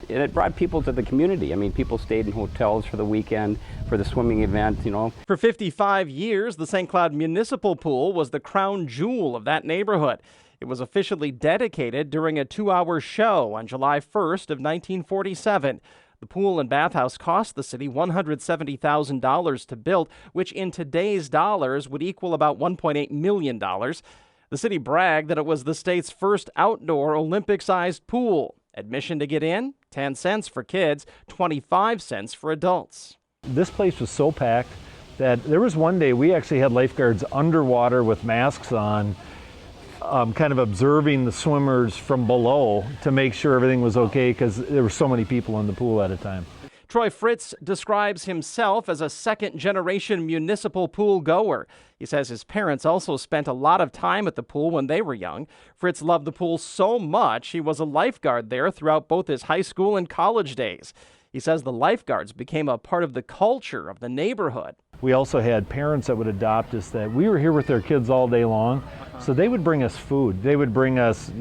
And it brought people to the community. I mean, people stayed in hotels for the weekend for the swimming event, For 55 years, the St. Cloud Municipal Pool was the crown jewel of that neighborhood. It was officially dedicated during a 2-hour show on July 1st of 1947. The pool and bathhouse cost the city $170,000 to build, which in today's dollars would equal about $1.8 million. The city bragged that it was the state's first outdoor Olympic-sized pool. Admission to get in, 10 cents for kids, 25 cents for adults. This place was so packed that there was one day we actually had lifeguards underwater with masks on, kind of observing the swimmers from below to make sure everything was okay because there were so many people in the pool at a time. Troy Fritz describes himself as a second-generation municipal pool goer. He says his parents also spent a lot of time at the pool when they were young. Fritz loved the pool so much he was a lifeguard there throughout both his high school and college days. He says the lifeguards became a part of the culture of the neighborhood. We also had parents that would adopt us that we were here with their kids all day long, so they would bring us food. They would bring us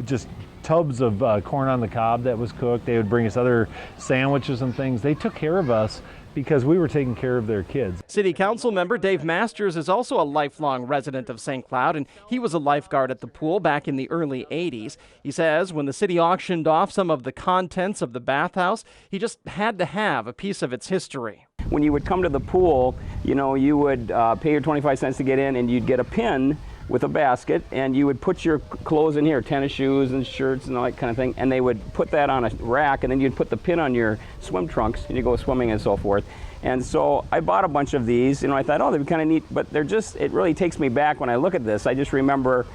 just tubs of corn on the cob that was cooked. They would bring us other sandwiches and things. They took care of us because we were taking care of their kids. City Council member Dave Masters is also a lifelong resident of St. Cloud, and he was a lifeguard at the pool back in the early 80s. He says when the city auctioned off some of the contents of the bathhouse, he just had to have a piece of its history. When you would come to the pool, you would pay your 25 cents to get in, and you'd get a pin with a basket, and you would put your clothes in here, tennis shoes and shirts and all that kind of thing, and they would put that on a rack, and then you'd put the pin on your swim trunks and you go swimming and so forth. And so I bought a bunch of these, I thought, oh, they'd be kind of neat, but it really takes me back when I look at this. I just remember,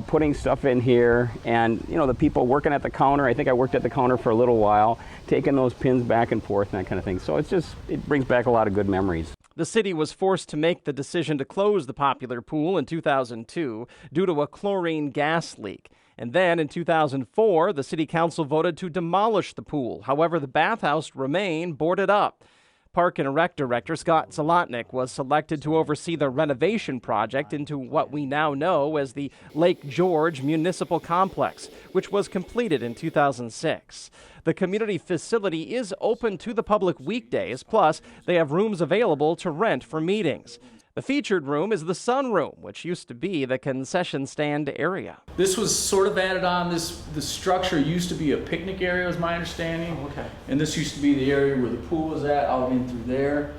putting stuff in here, and the people working at the counter. I think I worked at the counter for a little while, taking those pins back and forth and that kind of thing. So it brings back a lot of good memories. The city was forced to make the decision to close the popular pool in 2002 due to a chlorine gas leak. And then in 2004, the city council voted to demolish the pool. However, the bathhouse remained boarded up. Park and Rec Director Scott Zalotnick was selected to oversee the renovation project into what we now know as the Lake George Municipal Complex, which was completed in 2006. The community facility is open to the public weekdays, plus they have rooms available to rent for meetings. The featured room is the sunroom, which used to be the concession stand area. This was sort of added on. The structure used to be a picnic area, was my understanding. Oh, okay. And this used to be the area where the pool was at, out in through there.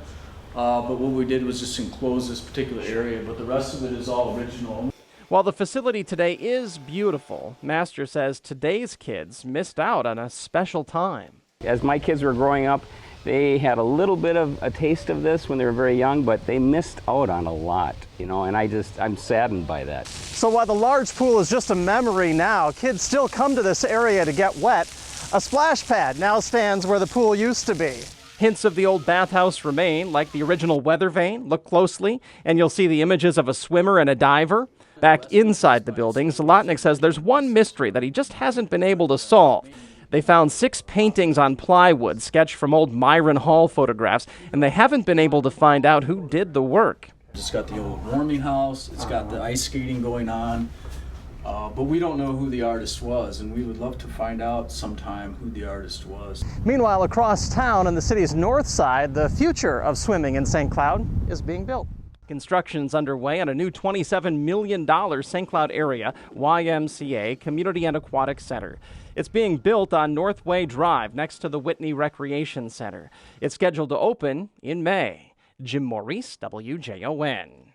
But what we did was just enclose this particular area, but the rest of it is all original. While the facility today is beautiful, Master says today's kids missed out on a special time. As my kids were growing up, they had a little bit of a taste of this when they were very young, but they missed out on a lot, and I'm saddened by that. So while the large pool is just a memory now, kids still come to this area to get wet. A splash pad now stands where the pool used to be. Hints of the old bathhouse remain, like the original weather vane. Look closely, and you'll see the images of a swimmer and a diver. Back inside the building, Zalotnick says there's one mystery that he just hasn't been able to solve. They found 6 paintings on plywood sketched from old Myron Hall photographs, and they haven't been able to find out who did the work. It's got the old warming house, it's got the ice skating going on, but we don't know who the artist was, and we would love to find out sometime who the artist was. Meanwhile, across town on the city's north side, the future of swimming in St. Cloud is being built. Construction's underway on a new $27 million St. Cloud area YMCA Community and Aquatic Center. It's being built on Northway Drive next to the Whitney Recreation Center. It's scheduled to open in May. Jim Maurice, WJON.